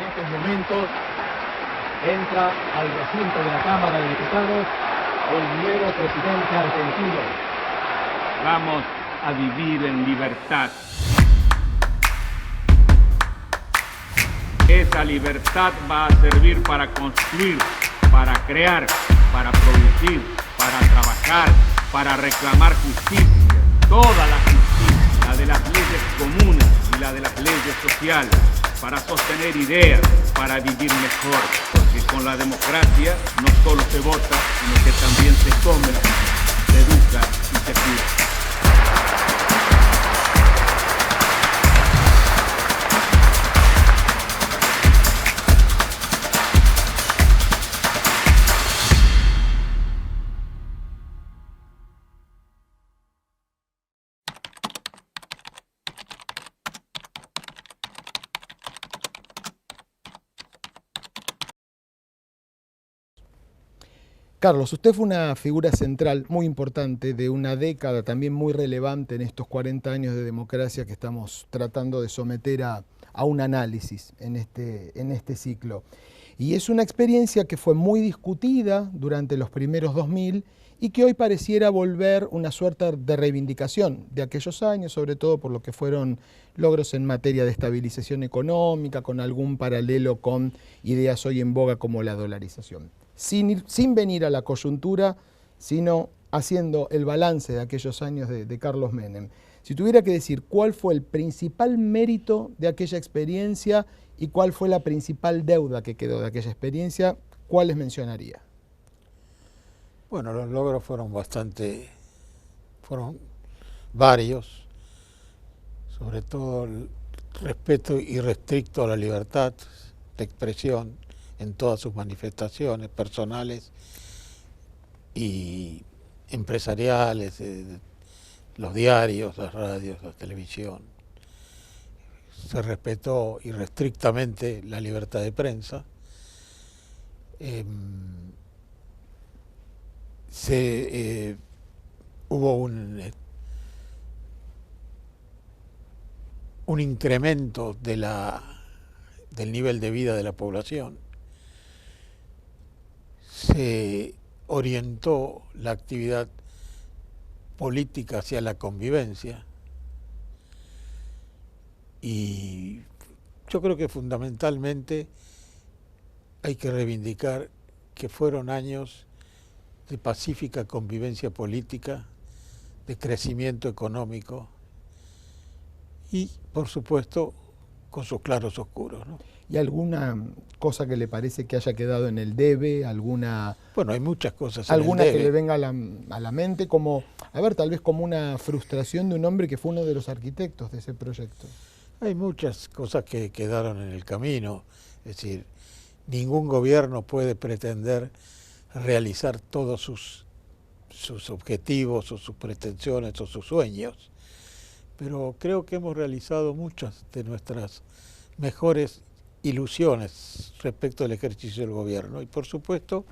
En estos momentos entra al recinto de la Cámara de Diputados el nuevo presidente argentino. Vamos a vivir en libertad. Esa libertad va a servir para construir, para crear, para producir, para trabajar, para reclamar justicia, toda la justicia, la de las leyes comunes y la de las leyes sociales, para sostener ideas, para vivir mejor, porque con la democracia no solo se vota, sino que también se come, se educa y se cuida. Carlos, usted fue una figura central muy importante de una década también muy relevante en estos 40 años de democracia que estamos tratando de someter a un análisis en este ciclo. Y es una experiencia que fue muy discutida durante los primeros 2000 y que hoy pareciera volver una suerte de reivindicación de aquellos años, sobre todo por lo que fueron logros en materia de estabilización económica, con algún paralelo con ideas hoy en boga como la dolarización. Sin venir a la coyuntura, sino haciendo el balance de aquellos años de Carlos Menem. Si tuviera que decir cuál fue el principal mérito de aquella experiencia y cuál fue la principal deuda que quedó de aquella experiencia, ¿cuáles mencionaría? Bueno, los logros fueron varios, sobre todo el respeto irrestricto a la libertad de expresión en todas sus manifestaciones personales y empresariales, los diarios, las radios, la televisión. Se respetó irrestrictamente la libertad de prensa. Hubo un incremento del nivel de vida de la población. Se orientó la actividad política hacia la convivencia y yo creo que fundamentalmente hay que reivindicar que fueron años de pacífica convivencia política, de crecimiento económico y, por supuesto, con sus claros oscuros, ¿no? ¿Y alguna cosa que le parece que haya quedado en el debe? Bueno, hay muchas cosas en ¿Alguna el debe que le venga a la mente como, tal vez como una frustración de un hombre que fue uno de los arquitectos de ese proyecto? Hay muchas cosas que quedaron en el camino. Es decir, ningún gobierno puede pretender realizar todos sus objetivos o sus pretensiones o sus sueños. Pero creo que hemos realizado muchas de nuestras mejores ilusiones respecto al ejercicio del gobierno y por supuesto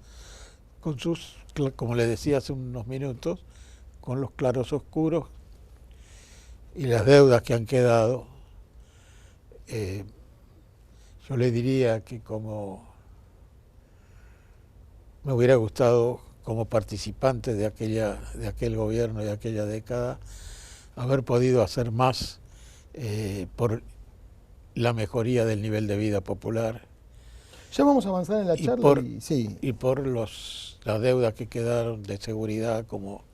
con sus, como le decía hace unos minutos, con los claros oscuros y las deudas que han quedado. Yo le diría que como me hubiera gustado como participante de aquel gobierno y de aquella década haber podido hacer más por la mejoría del nivel de vida popular. Ya vamos a avanzar en la charla. Y por las deudas que quedaron de seguridad, como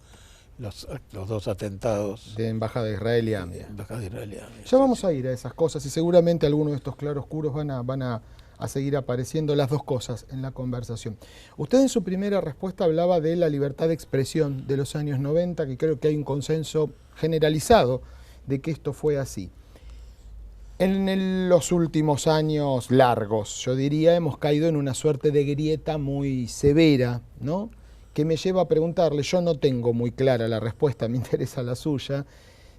los dos atentados de Embajada de Israel y AMIA. Ya vamos a ir a esas cosas y seguramente algunos de estos claroscuros van a seguir apareciendo, las dos cosas en la conversación. Usted en su primera respuesta hablaba de la libertad de expresión de los años 90, que creo que hay un consenso generalizado de que esto fue así. En los últimos años largos, yo diría, hemos caído en una suerte de grieta muy severa, ¿no? Que me lleva a preguntarle, yo no tengo muy clara la respuesta, me interesa la suya,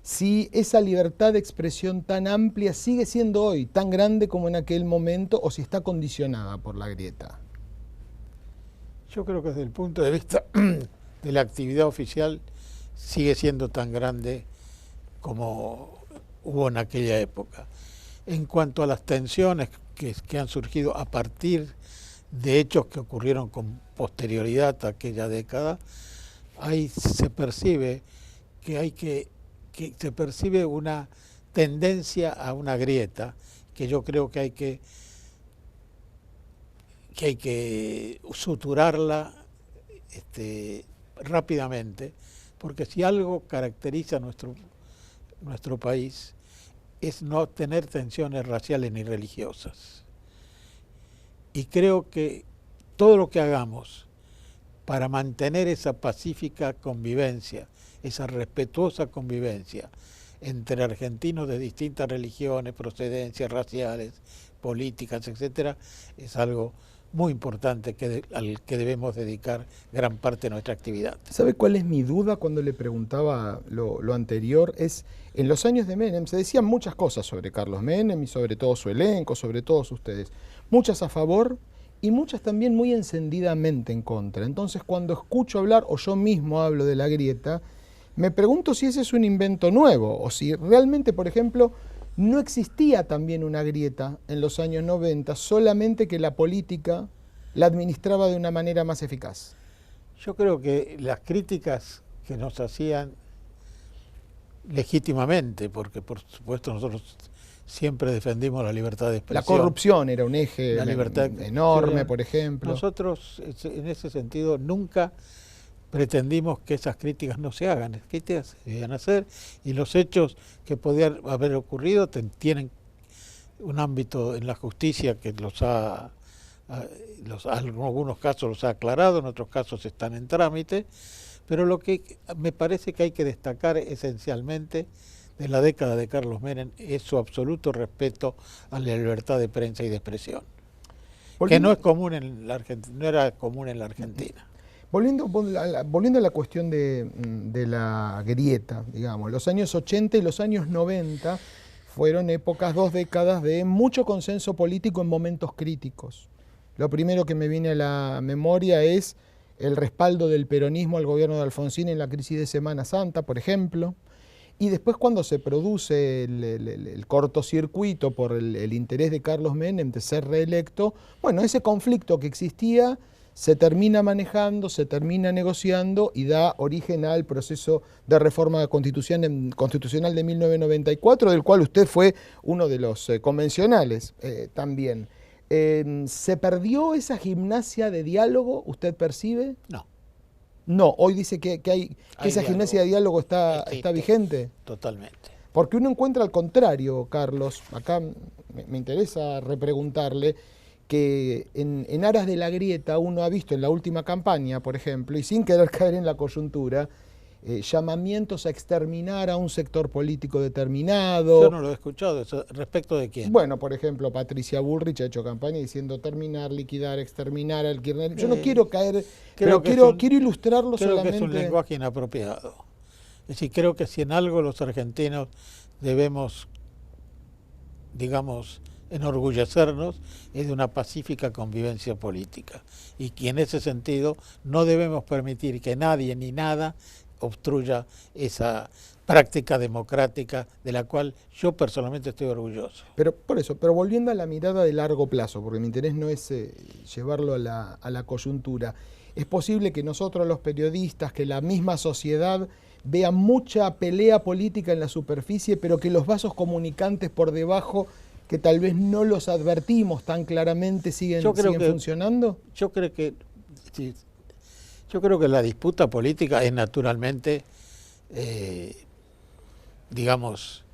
si esa libertad de expresión tan amplia sigue siendo hoy tan grande como en aquel momento o si está condicionada por la grieta. Yo creo que desde el punto de vista de la actividad oficial sigue siendo tan grande como hubo en aquella época. En cuanto a las tensiones que han surgido a partir de hechos que ocurrieron con posterioridad a aquella década, ahí se percibe que se percibe una tendencia a una grieta que yo creo que hay que suturarla rápidamente, porque si algo caracteriza a nuestro país es no tener tensiones raciales ni religiosas. Y creo que todo lo que hagamos para mantener esa pacífica convivencia, esa respetuosa convivencia entre argentinos de distintas religiones, procedencias raciales, políticas, etcétera, es algo muy importante al que debemos dedicar gran parte de nuestra actividad. ¿Sabe cuál es mi duda cuando le preguntaba lo anterior? Es, en los años de Menem se decían muchas cosas sobre Carlos Menem y sobre todo su elenco, sobre todos ustedes. Muchas a favor y muchas también muy encendidamente en contra. Entonces, cuando escucho hablar, o yo mismo hablo de la grieta, me pregunto si ese es un invento nuevo, o si realmente, por ejemplo, no existía también una grieta en los años 90, solamente que la política la administraba de una manera más eficaz. Yo creo que las críticas que nos hacían legítimamente, porque por supuesto nosotros siempre defendimos la libertad de expresión. La corrupción era un eje enorme, por ejemplo. Nosotros, en ese sentido, nunca pretendimos que esas críticas no se hagan. Las críticas se deben hacer y los hechos que podían haber ocurrido tienen un ámbito en la justicia que en algunos casos los ha aclarado, en otros casos están en trámite, pero lo que me parece que hay que destacar esencialmente de la década de Carlos Menem es su absoluto respeto a la libertad de prensa y de expresión, que no es común en la Argentina, no era común en la Argentina. Volviendo a la cuestión de la grieta, digamos, los años 80 y los años 90 fueron épocas, 2 décadas de mucho consenso político en momentos críticos. Lo primero que me viene a la memoria es el respaldo del peronismo al gobierno de Alfonsín en la crisis de Semana Santa, por ejemplo, y después cuando se produce el cortocircuito por el interés de Carlos Menem de ser reelecto, bueno, ese conflicto que existía se termina manejando, se termina negociando y da origen al proceso de reforma constitucional de 1994, del cual usted fue uno de los convencionales también. ¿Se perdió esa gimnasia de diálogo, usted percibe? No. No, hoy dice que esa gimnasia de diálogo está vigente. Totalmente. Porque uno encuentra al contrario, Carlos, acá me interesa repreguntarle, que en aras de la grieta uno ha visto en la última campaña, por ejemplo, y sin querer caer en la coyuntura, llamamientos a exterminar a un sector político determinado. Yo no lo he escuchado. ¿Respecto de quién? Bueno, por ejemplo, Patricia Bullrich ha hecho campaña diciendo terminar, liquidar, exterminar al kirchnerismo. Yo no quiero caer, pero quiero ilustrarlo creo solamente. Creo que es un lenguaje inapropiado. Es decir, creo que si en algo los argentinos debemos, digamos, enorgullecernos, es de una pacífica convivencia política. Y que en ese sentido no debemos permitir que nadie ni nada obstruya esa práctica democrática de la cual yo personalmente estoy orgulloso. Pero volviendo a la mirada de largo plazo, porque mi interés no es llevarlo a la coyuntura, es posible que nosotros los periodistas, que la misma sociedad vea mucha pelea política en la superficie, pero que los vasos comunicantes por debajo, que tal vez no los advertimos tan claramente, siguen funcionando? Yo creo que la disputa política es naturalmente, digamos,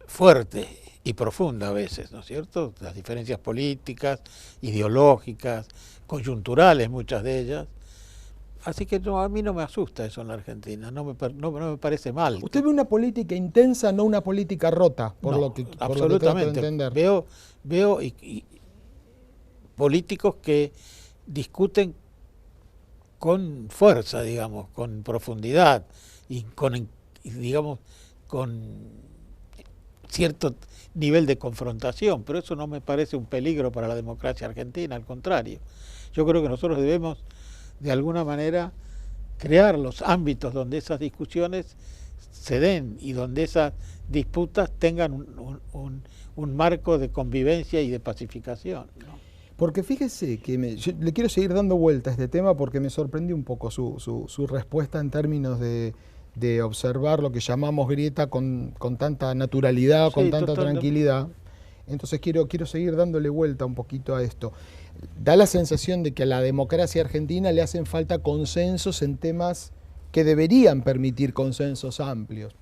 fuerte y profunda a veces, ¿no es cierto? Las diferencias políticas, ideológicas, coyunturales, muchas de ellas. Así que a mí no me asusta eso en la Argentina, no me parece mal. ¿Usted ve una política intensa, no una política rota, por lo que trato de entender? Veo políticos que discuten con fuerza, digamos, con profundidad y con cierto nivel de confrontación, pero eso no me parece un peligro para la democracia argentina, al contrario. Yo creo que nosotros debemos, de alguna manera, crear los ámbitos donde esas discusiones se den y donde esas disputas tengan un marco de convivencia y de pacificación, ¿no? Porque fíjese que yo le quiero seguir dando vuelta a este tema porque me sorprendió un poco su respuesta en términos de observar lo que llamamos grieta con tanta naturalidad, Sí, con tanta tranquilidad. Entonces quiero seguir dándole vuelta un poquito a esto. Da la sensación de que a la democracia argentina le hacen falta consensos en temas que deberían permitir consensos amplios.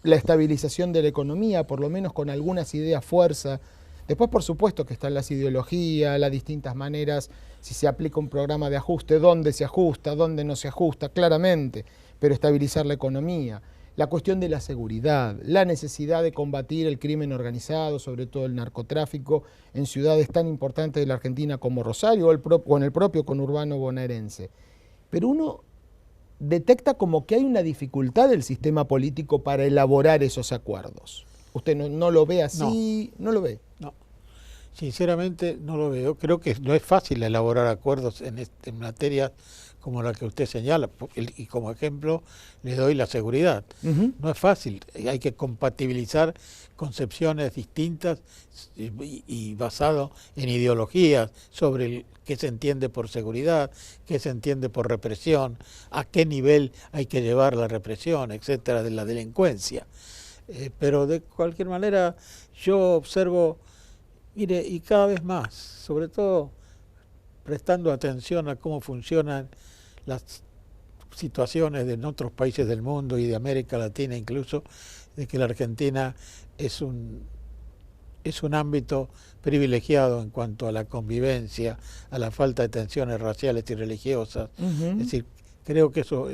La estabilización de la economía, por lo menos con algunas ideas fuerza. Después, por supuesto, que están las ideologías, las distintas maneras, si se aplica un programa de ajuste, dónde se ajusta, dónde no se ajusta, claramente, pero estabilizar la economía. La cuestión de la seguridad, la necesidad de combatir el crimen organizado, sobre todo el narcotráfico, en ciudades tan importantes de la Argentina como Rosario o en el propio conurbano bonaerense. Pero uno detecta como que hay una dificultad del sistema político para elaborar esos acuerdos. ¿Usted no lo ve así? No lo ve. No, sinceramente no lo veo. Creo que no es fácil elaborar acuerdos en materias como la que usted señala, y como ejemplo le doy la seguridad. No es fácil, hay que compatibilizar concepciones distintas y basado en ideologías sobre qué se entiende por seguridad, qué se entiende por represión, a qué nivel hay que llevar la represión, etcétera, de la delincuencia. Pero de cualquier manera yo observo, mire, y cada vez más, sobre todo prestando atención a cómo funcionan las situaciones en otros países del mundo y de América Latina incluso, de que la Argentina es un ámbito privilegiado en cuanto a la convivencia, a la falta de tensiones raciales y religiosas. Es decir, creo que eso,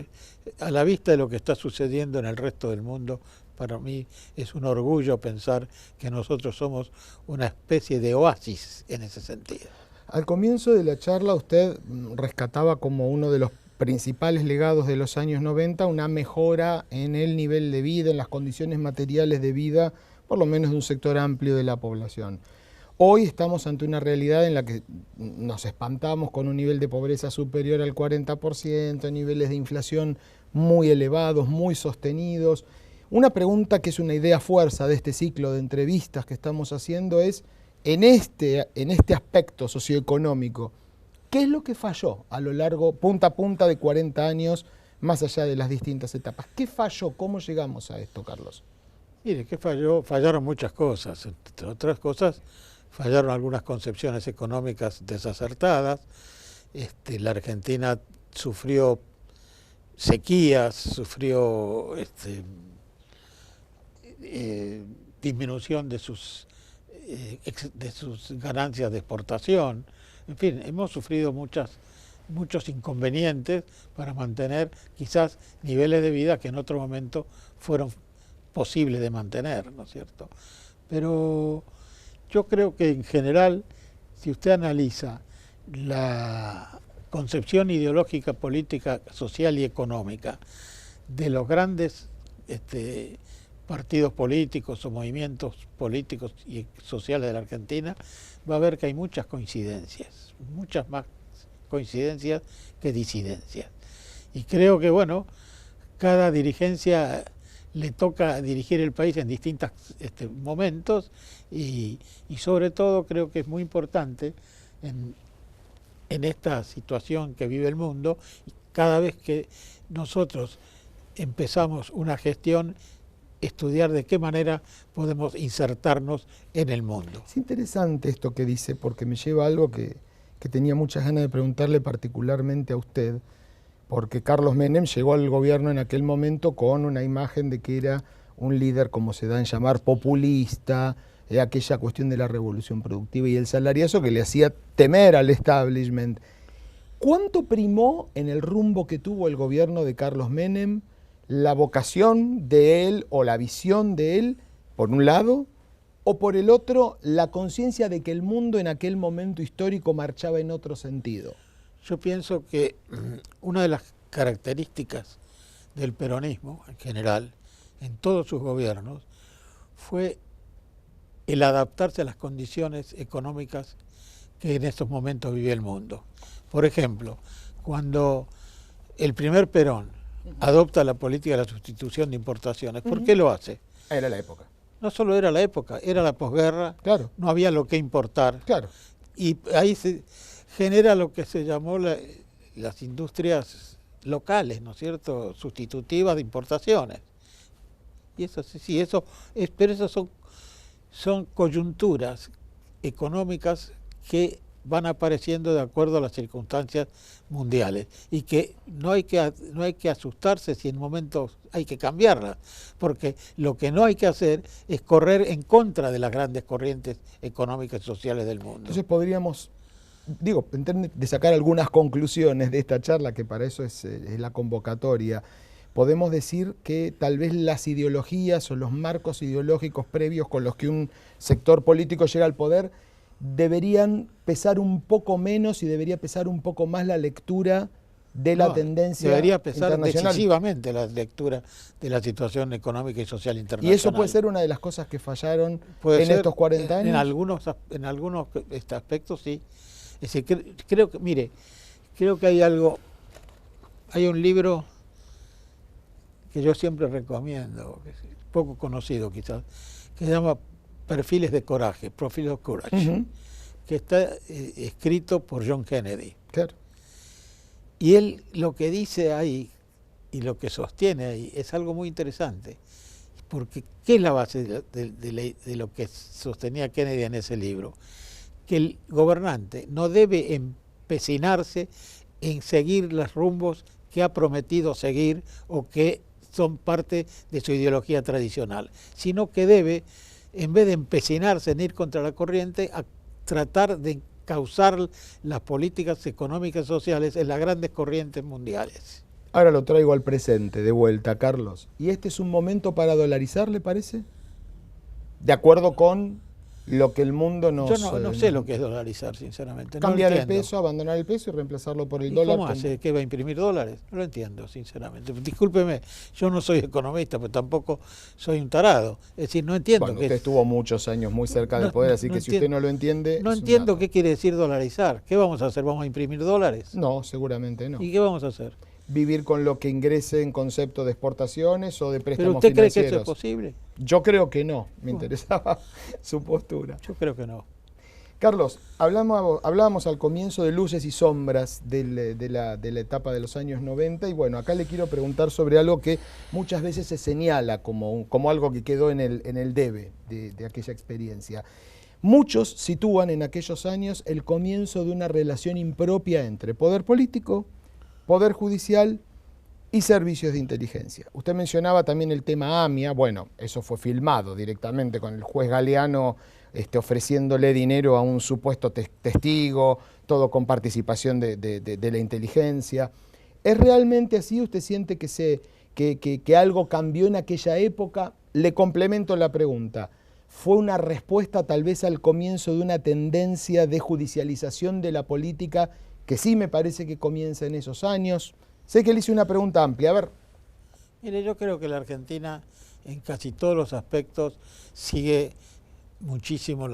a la vista de lo que está sucediendo en el resto del mundo, para mí es un orgullo pensar que nosotros somos una especie de oasis en ese sentido. Al comienzo de la charla usted rescataba como uno de los principales legados de los años 90 una mejora en el nivel de vida, en las condiciones materiales de vida, por lo menos de un sector amplio de la población. Hoy estamos ante una realidad en la que nos espantamos con un nivel de pobreza superior al 40%, niveles de inflación muy elevados, muy sostenidos. Una pregunta que es una idea fuerza de este ciclo de entrevistas que estamos haciendo es, en este aspecto socioeconómico, ¿qué es lo que falló a lo largo, punta a punta de 40 años, más allá de las distintas etapas? ¿Qué falló? ¿Cómo llegamos a esto, Carlos? Mire, ¿qué falló? Fallaron muchas cosas. Entre otras cosas, fallaron algunas concepciones económicas desacertadas. La Argentina sufrió sequías, sufrió disminución de sus ganancias de exportación. En fin, hemos sufrido muchos inconvenientes para mantener quizás niveles de vida que en otro momento fueron posibles de mantener, ¿no es cierto? Pero yo creo que en general, si usted analiza la concepción ideológica, política, social y económica de los grandes partidos políticos o movimientos políticos y sociales de la Argentina, va a ver que hay muchas coincidencias, muchas más coincidencias que disidencias. Y creo que, bueno, cada dirigencia le toca dirigir el país en distintos momentos y sobre todo creo que es muy importante en esta situación que vive el mundo, cada vez que nosotros empezamos una gestión, estudiar de qué manera podemos insertarnos en el mundo. Es interesante esto que dice, porque me lleva a algo que tenía muchas ganas de preguntarle particularmente a usted, porque Carlos Menem llegó al gobierno en aquel momento con una imagen de que era un líder, como se da en llamar, populista, aquella cuestión de la revolución productiva y el salariazo que le hacía temer al establishment. ¿Cuánto primó en el rumbo que tuvo el gobierno de Carlos Menem la vocación de él o la visión de él, por un lado, o por el otro, la conciencia de que el mundo en aquel momento histórico marchaba en otro sentido? Yo pienso que una de las características del peronismo en general, en todos sus gobiernos, fue el adaptarse a las condiciones económicas que en estos momentos vive el mundo. Por ejemplo, cuando el primer Perón adopta la política de la sustitución de importaciones, ¿por qué lo hace? Era la época. No solo era la época, era la posguerra, Claro, no había lo que importar. claro. Y ahí se genera lo que se llamó las industrias locales, ¿no es cierto?, sustitutivas de importaciones. Y eso sí, pero esas son coyunturas económicas que van apareciendo de acuerdo a las circunstancias mundiales y que no hay que asustarse si en momentos hay que cambiarlas, porque lo que no hay que hacer es correr en contra de las grandes corrientes económicas y sociales del mundo. Entonces podríamos, de sacar algunas conclusiones de esta charla, que para eso es la convocatoria. Podemos decir que tal vez las ideologías o los marcos ideológicos previos con los que un sector político llega al poder deberían pesar un poco menos y debería pesar un poco más la lectura de la tendencia debería pesar internacional. decisivamente la lectura de la situación económica y social internacional. Y eso puede ser una de las cosas que fallaron en estos 40 años. En algunos aspectos sí. Es decir, creo que hay un libro que yo siempre recomiendo, que es poco conocido quizás, que se llama Perfiles de Coraje, Profiles of Courage, que está escrito por John Kennedy. Claro. Y él lo que dice ahí y lo que sostiene ahí es algo muy interesante, porque ¿qué es la base de lo que sostenía Kennedy en ese libro? Que el gobernante no debe empecinarse en seguir los rumbos que ha prometido seguir o que son parte de su ideología tradicional, sino que debe, en vez de empecinarse en ir contra la corriente, a tratar de causar las políticas económicas y sociales en las grandes corrientes mundiales. Ahora lo traigo al presente, de vuelta, Carlos. ¿Y este es un momento para dolarizar, le parece? De acuerdo con lo que el mundo nos... Yo no sé lo que es dolarizar, sinceramente. Cambiar no el peso, abandonar el peso y reemplazarlo por el ¿Y dólar. cómo hace? ¿Qué va a imprimir dólares? No lo entiendo, sinceramente. Discúlpeme, yo no soy economista, pero tampoco soy un tarado. Es decir, no entiendo. Bueno, usted estuvo muchos años muy cerca del poder, así que si usted no lo entiende... No entiendo qué quiere decir dolarizar. ¿Qué vamos a hacer? ¿Vamos a imprimir dólares? No, seguramente no. ¿Y qué vamos a hacer? Vivir con lo que ingrese en concepto de exportaciones o de ¿Pero préstamos usted cree financieros. que eso es posible? Yo creo que no, me interesaba su postura. Yo creo que no. Carlos, hablábamos al comienzo de luces y sombras de la etapa de los años 90 y bueno, acá le quiero preguntar sobre algo que muchas veces se señala como algo que quedó en el debe de aquella experiencia. Muchos sitúan en aquellos años el comienzo de una relación impropia entre poder político, poder judicial y servicios de inteligencia. Usted mencionaba también el tema AMIA, bueno, eso fue filmado directamente con el juez Galeano ofreciéndole dinero a un supuesto testigo, todo con participación de la inteligencia. ¿Es realmente así? ¿Usted siente que algo cambió en aquella época? Le complemento la pregunta. ¿Fue una respuesta tal vez al comienzo de una tendencia de judicialización de la política que sí me parece que comienza en esos años? Sé que le hice una pregunta amplia, a ver. Mire, yo creo que la Argentina en casi todos los aspectos sigue muchísimo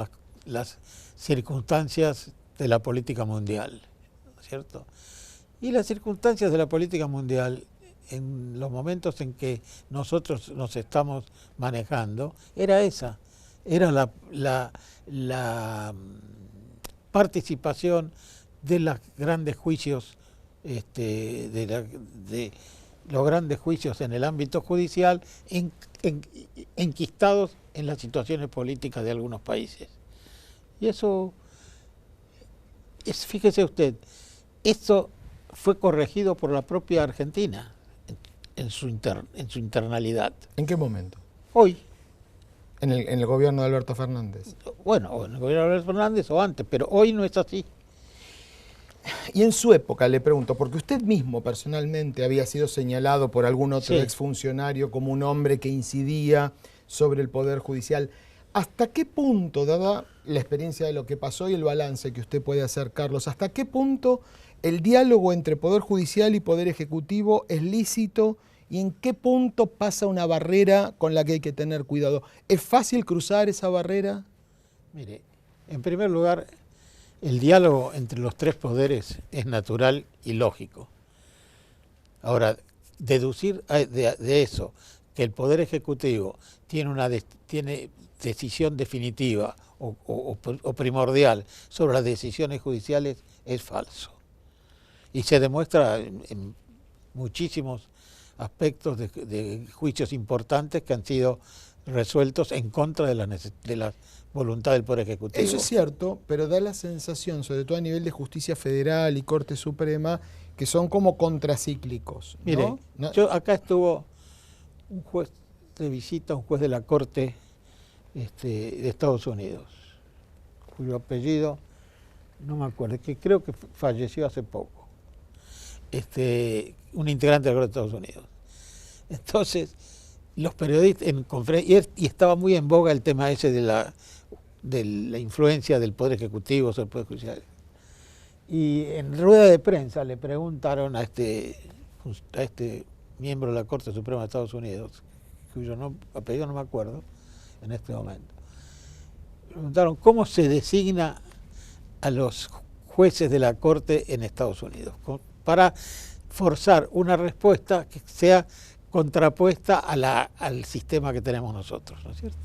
las circunstancias de la política mundial, ¿cierto? Y las circunstancias de la política mundial en los momentos en que nosotros nos estamos manejando, era la participación de los grandes juicios, de los grandes juicios en el ámbito judicial, enquistados en las situaciones políticas de algunos países. Y eso, fíjese usted, esto fue corregido por la propia Argentina en su internalidad. ¿En qué momento? Hoy. En el gobierno de Alberto Fernández. Bueno, o en el gobierno de Alberto Fernández o antes, pero hoy no es así. Y en su época, le pregunto, porque usted mismo personalmente había sido señalado por algún otro exfuncionario como un hombre que incidía sobre el Poder Judicial. ¿Hasta qué punto, dada la experiencia de lo que pasó y el balance que usted puede hacer, Carlos, hasta qué punto el diálogo entre Poder Judicial y Poder Ejecutivo es lícito y en qué punto pasa una barrera con la que hay que tener cuidado? ¿Es fácil cruzar esa barrera? Mire, en primer lugar, el diálogo entre los tres poderes es natural y lógico. Ahora, deducir de eso que el Poder Ejecutivo tiene decisión definitiva o primordial sobre las decisiones judiciales es falso. Y se demuestra en muchísimos aspectos de juicios importantes que han sido resueltos en contra de la voluntad del Poder Ejecutivo. Eso es cierto, pero da la sensación, sobre todo a nivel de justicia federal y Corte Suprema, que son como contracíclicos, ¿no? Mire, acá estuvo un juez de visita, un juez de la Corte de Estados Unidos, cuyo apellido no me acuerdo, que creo que falleció hace poco, un integrante de la Corte de Estados Unidos. Entonces, los periodistas en conferencia, y estaba muy en boga el tema ese de la influencia del Poder Ejecutivo sobre el Poder Judicial. Y en rueda de prensa le preguntaron a este miembro de la Corte Suprema de Estados Unidos, cuyo apellido no me acuerdo en este momento, preguntaron cómo se designa a los jueces de la Corte en Estados Unidos, para forzar una respuesta que sea contrapuesta al sistema que tenemos nosotros, ¿no es cierto?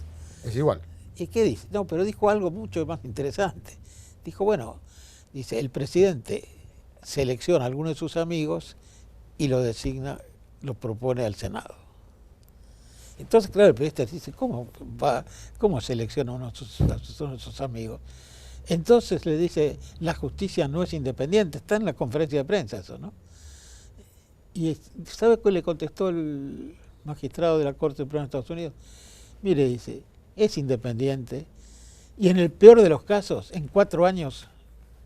Es igual. ¿Y qué dice? No, pero dijo algo mucho más interesante. Dijo, bueno, dice, el presidente selecciona a alguno de sus amigos y lo designa, lo propone al Senado. Entonces, claro, el periodista dice, ¿cómo selecciona a uno de sus amigos? Entonces le dice, la justicia no es independiente, está en la conferencia de prensa eso, ¿no? Y ¿sabe qué le contestó el magistrado de la Corte Suprema de Estados Unidos? Mire, dice, es independiente y en el peor de los casos, en 4 años,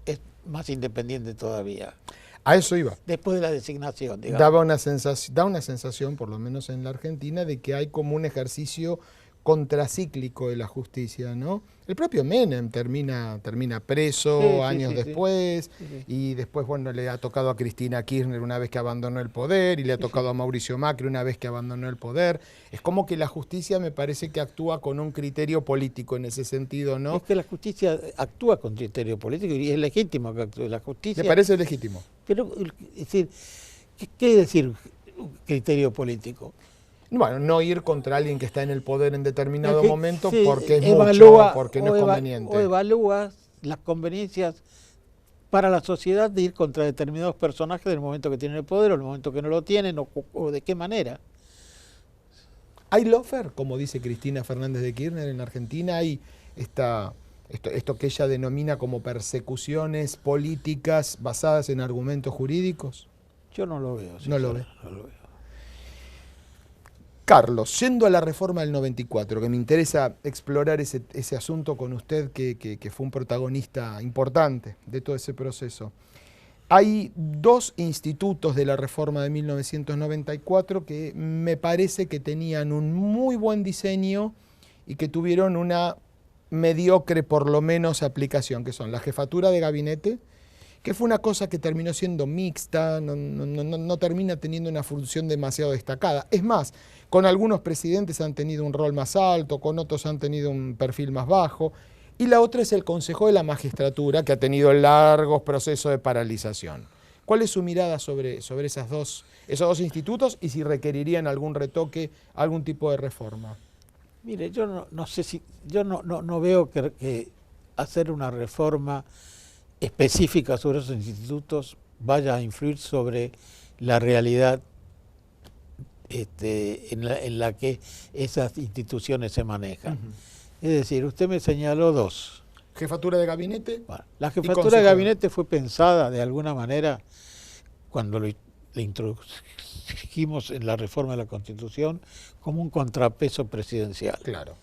es más independiente todavía. A eso iba. Después de la designación, digamos. Da una sensación, por lo menos en la Argentina, de que hay como un ejercicio contracíclico de la justicia, ¿no? El propio Menem termina preso años después, y después, bueno, le ha tocado a Cristina Kirchner una vez que abandonó el poder, y le ha tocado a Mauricio Macri una vez que abandonó el poder. Es como que la justicia me parece que actúa con un criterio político en ese sentido, ¿no? Es que la justicia actúa con criterio político y es legítimo que actúe la justicia. ¿Le parece legítimo? Pero, es decir, ¿qué quiere decir criterio político? Bueno, no ir contra alguien que está en el poder en determinado momento sí, porque es mucho, porque no es conveniente. O evalúa las conveniencias para la sociedad de ir contra determinados personajes en el momento que tienen el poder o en el momento que no lo tienen o de qué manera. ¿Hay lawfare, como dice Cristina Fernández de Kirchner en Argentina? ¿Hay esto que ella denomina como persecuciones políticas basadas en argumentos jurídicos? Yo no lo veo. No lo ve. No lo veo. Carlos, yendo a la reforma del 94, que me interesa explorar ese asunto con usted, que fue un protagonista importante de todo ese proceso. Hay 2 institutos de la reforma de 1994 que me parece que tenían un muy buen diseño y que tuvieron una mediocre, por lo menos, aplicación, que son la jefatura de gabinete, que fue una cosa que terminó siendo mixta, no termina teniendo una función demasiado destacada. Es más, con algunos presidentes han tenido un rol más alto, con otros han tenido un perfil más bajo. Y la otra es el Consejo de la Magistratura, que ha tenido largos procesos de paralización. ¿Cuál es su mirada sobre esos dos institutos y si requerirían algún retoque, algún tipo de reforma? Mire, yo no sé si, yo no veo que hacer una reforma específica sobre esos institutos vaya a influir sobre la realidad en la que esas instituciones se manejan. Es decir, usted me señaló 2. ¿Jefatura de gabinete? Bueno, la jefatura de gabinete fue pensada de alguna manera cuando le introdujimos en la reforma de la Constitución como un contrapeso presidencial. Claro.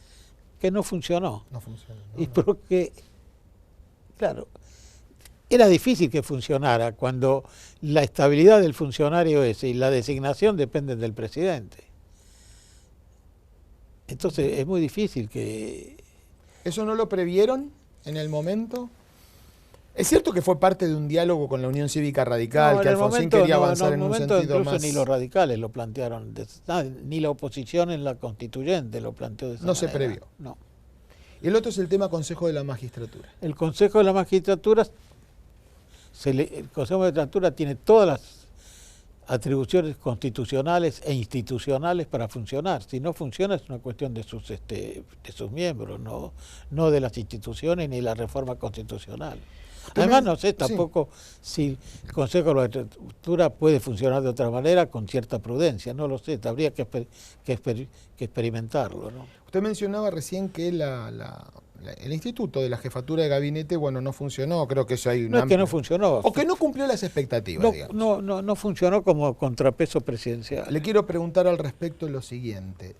Que no funcionó. No funcionó. Y porque, claro, era difícil que funcionara cuando la estabilidad del funcionario ese y la designación dependen del presidente. Entonces es muy difícil que... ¿Eso no lo previeron en el momento? Es cierto que fue parte de un diálogo con la Unión Cívica Radical, que Alfonsín quería avanzar en un sentido más... Ni los radicales lo plantearon, ni la oposición en la constituyente lo planteó de esa manera. No se previó. No. Y el otro es el tema Consejo de la Magistratura. El Consejo de la Magistratura, el Consejo de la Magistratura tiene todas las atribuciones constitucionales e institucionales para funcionar. Si no funciona es una cuestión de sus miembros, no de las instituciones ni la reforma constitucional. Además no sé tampoco si el Consejo de la Judicatura puede funcionar de otra manera con cierta prudencia, no lo sé, habría que experimentarlo, ¿no? Usted mencionaba recién que el instituto de la jefatura de gabinete, bueno, no funcionó, creo que eso hay una... No es que no funcionó. O que no cumplió las expectativas, digamos. No funcionó como contrapeso presidencial. Le quiero preguntar al respecto lo siguiente.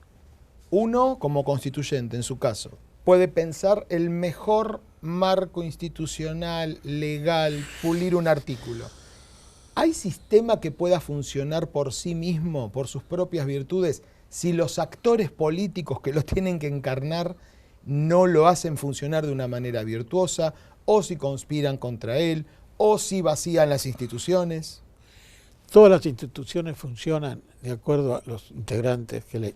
Uno, como constituyente, en su caso, puede pensar el mejor marco institucional, legal, pulir un artículo. ¿Hay sistema que pueda funcionar por sí mismo, por sus propias virtudes, si los actores políticos que lo tienen que encarnar no lo hacen funcionar de una manera virtuosa, o si conspiran contra él, o si vacían las instituciones? Todas las instituciones funcionan de acuerdo a los integrantes que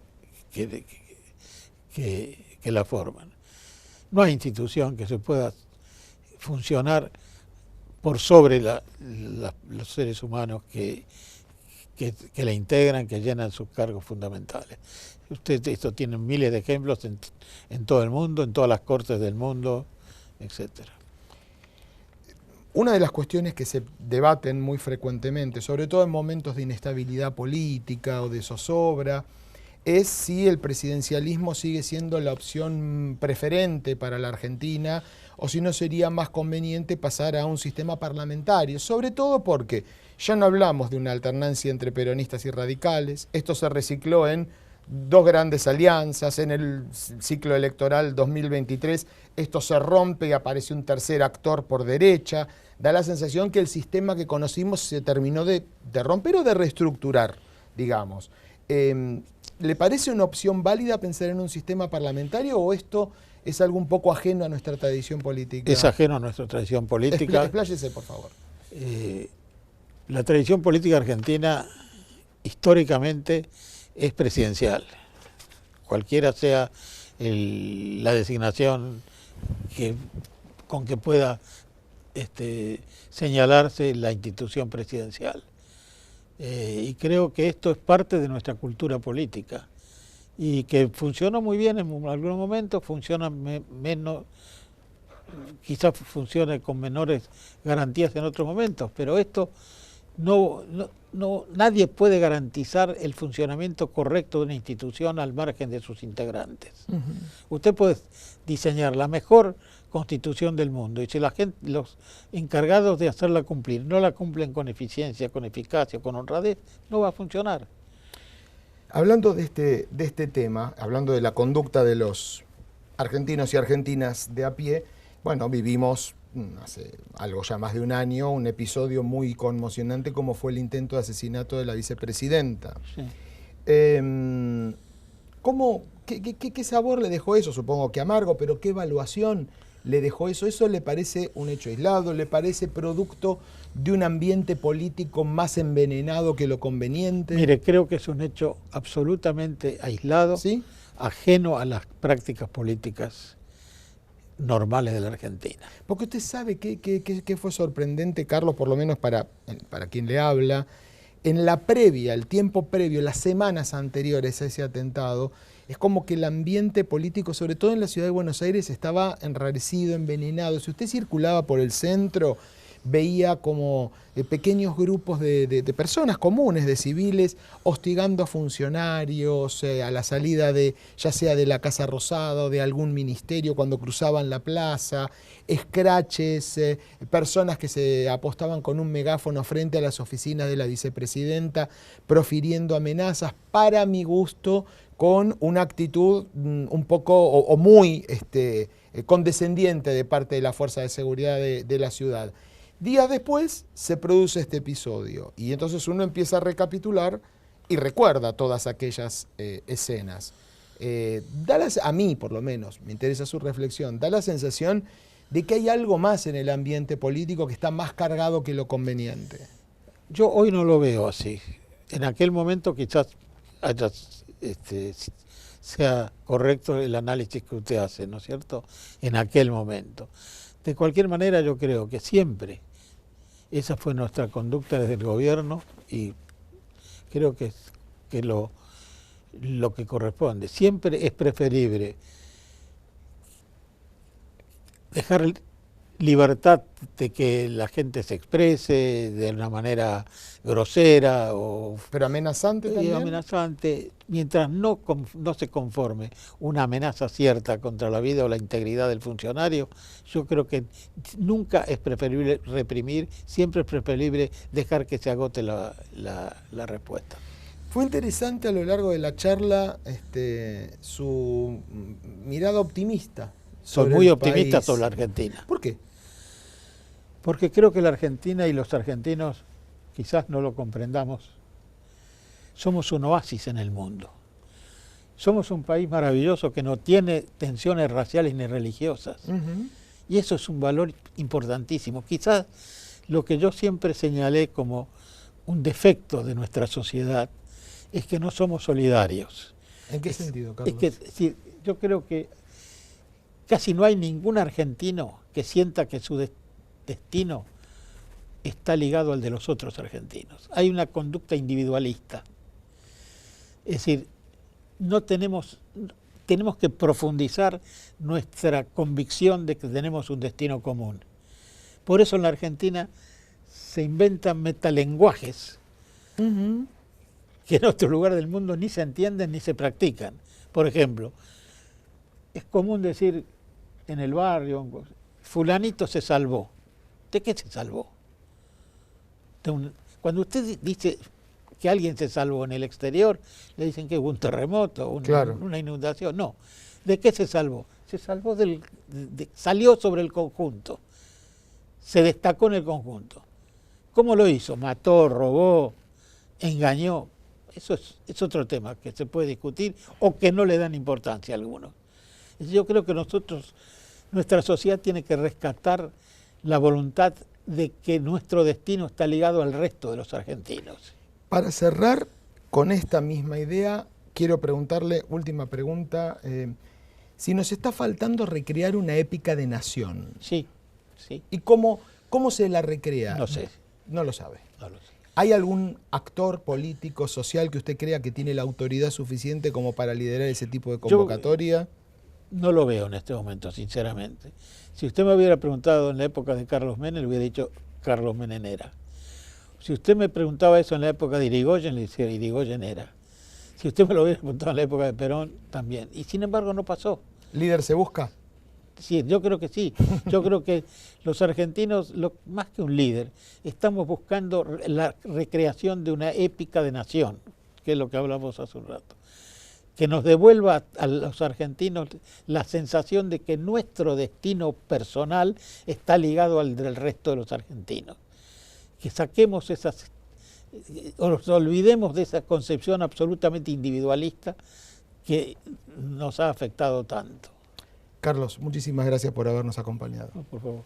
la forman. No hay institución que se pueda funcionar por sobre los seres humanos que la integran, que llenan sus cargos fundamentales. Esto tiene miles de ejemplos en todo el mundo, en todas las cortes del mundo, etcétera. Una de las cuestiones que se debaten muy frecuentemente, sobre todo en momentos de inestabilidad política o de zozobra, es si el presidencialismo sigue siendo la opción preferente para la Argentina o si no sería más conveniente pasar a un sistema parlamentario, sobre todo porque ya no hablamos de una alternancia entre peronistas y radicales, esto se recicló en dos grandes alianzas, en el ciclo electoral 2023 esto se rompe y aparece un tercer actor por derecha, da la sensación que el sistema que conocimos se terminó de romper o de reestructurar, digamos. ¿Le parece una opción válida pensar en un sistema parlamentario o esto es algo un poco ajeno a nuestra tradición política? Es ajeno a nuestra tradición política. Expláyese, por favor. La tradición política argentina históricamente es presidencial. Cualquiera sea la designación con que pueda señalarse la institución presidencial. Y creo que esto es parte de nuestra cultura política y que funciona muy bien en algunos momentos, funciona menos, quizás funcione con menores garantías en otros momentos, pero esto nadie puede garantizar el funcionamiento correcto de una institución al margen de sus integrantes. Usted puede diseñar la mejor constitución del mundo y si los encargados de hacerla cumplir no la cumplen con eficiencia, con eficacia, con honradez, no va a funcionar. Hablando de este tema, hablando de la conducta de los argentinos y argentinas de a pie, bueno, vivimos hace algo ya más de un año un episodio muy conmocionante como fue el intento de asesinato de la vicepresidenta. Sí. ¿Qué sabor le dejó eso? Supongo que amargo, pero ¿qué evaluación le dejó eso? ¿Eso le parece un hecho aislado? ¿Le parece producto de un ambiente político más envenenado que lo conveniente? Mire, creo que es un hecho absolutamente aislado, ¿sí?, ajeno a las prácticas políticas normales de la Argentina. Porque usted sabe que fue sorprendente, Carlos, por lo menos para quien le habla, en la previa, el tiempo previo, las semanas anteriores a ese atentado, es como que el ambiente político, sobre todo en la ciudad de Buenos Aires, estaba enrarecido, envenenado. Si usted circulaba por el centro, veía como pequeños grupos de personas comunes, de civiles, hostigando a funcionarios a la salida ya sea de la Casa Rosada o de algún ministerio cuando cruzaban la plaza, escraches, personas que se apostaban con un megáfono frente a las oficinas de la vicepresidenta, profiriendo amenazas, para mi gusto, con una actitud un poco o muy condescendiente de parte de la Fuerza de Seguridad de la ciudad. Días después se produce este episodio y entonces uno empieza a recapitular y recuerda todas aquellas escenas. A mí, por lo menos, me interesa su reflexión, da la sensación de que hay algo más en el ambiente político que está más cargado que lo conveniente. Yo hoy no lo veo así. En aquel momento quizás sea correcto el análisis que usted hace, ¿no es cierto?, en aquel momento. De cualquier manera, yo creo que siempre esa fue nuestra conducta desde el gobierno y creo que es lo que corresponde. Siempre es preferible dejar libertad de que la gente se exprese de una manera grosera o Pero amenazante también. amenazante, mientras no se conforme una amenaza cierta contra la vida o la integridad del funcionario. Yo creo que nunca es preferible reprimir, siempre es preferible dejar que se agote la respuesta. Fue interesante a lo largo de la charla su mirada optimista. Soy muy optimista sobre la Argentina. ¿Por qué? Porque creo que la Argentina y los argentinos, quizás no lo comprendamos, somos un oasis en el mundo. Somos un país maravilloso que no tiene tensiones raciales ni religiosas. Y eso es un valor importantísimo. Quizás lo que yo siempre señalé como un defecto de nuestra sociedad es que no somos solidarios. ¿En qué sentido, Carlos? Sí, yo creo que casi no hay ningún argentino que sienta que su destino está ligado al de los otros argentinos. Hay una conducta individualista. Es decir, tenemos que profundizar nuestra convicción de que tenemos un destino común. Por eso en la Argentina se inventan metalenguajes que en otro lugar del mundo ni se entienden ni se practican. Por ejemplo, es común decir en el barrio, fulanito se salvó. ¿De qué se salvó? Cuando usted dice que alguien se salvó en el exterior, le dicen que hubo un terremoto, una inundación. No. ¿De qué se salvó? Se salvó salió sobre el conjunto. Se destacó en el conjunto. ¿Cómo lo hizo? Mató, robó, engañó. Eso es otro tema que se puede discutir o que no le dan importancia a algunos. Yo creo que nuestra sociedad tiene que rescatar la voluntad de que nuestro destino está ligado al resto de los argentinos. Para cerrar con esta misma idea, quiero preguntarle, última pregunta, si nos está faltando recrear una épica de nación. Sí. ¿Y cómo se la recrea? No sé. No lo sabe. No lo sé. ¿Hay algún actor político, social que usted crea que tiene la autoridad suficiente como para liderar ese tipo de convocatoria? No lo veo en este momento, sinceramente. Si usted me hubiera preguntado en la época de Carlos Menem, le hubiera dicho Carlos Menem era. Si usted me preguntaba eso en la época de Irigoyen, le decía Irigoyen era. Si usted me lo hubiera preguntado en la época de Perón, también. Y sin embargo no pasó. ¿Líder se busca? Sí, yo creo que sí. Yo creo que los argentinos, más que un líder, estamos buscando la recreación de una épica de nación, que es lo que hablamos hace un rato. Que nos devuelva a los argentinos la sensación de que nuestro destino personal está ligado al del resto de los argentinos. Que saquemos o nos olvidemos de esa concepción absolutamente individualista que nos ha afectado tanto. Carlos, muchísimas gracias por habernos acompañado. Por favor.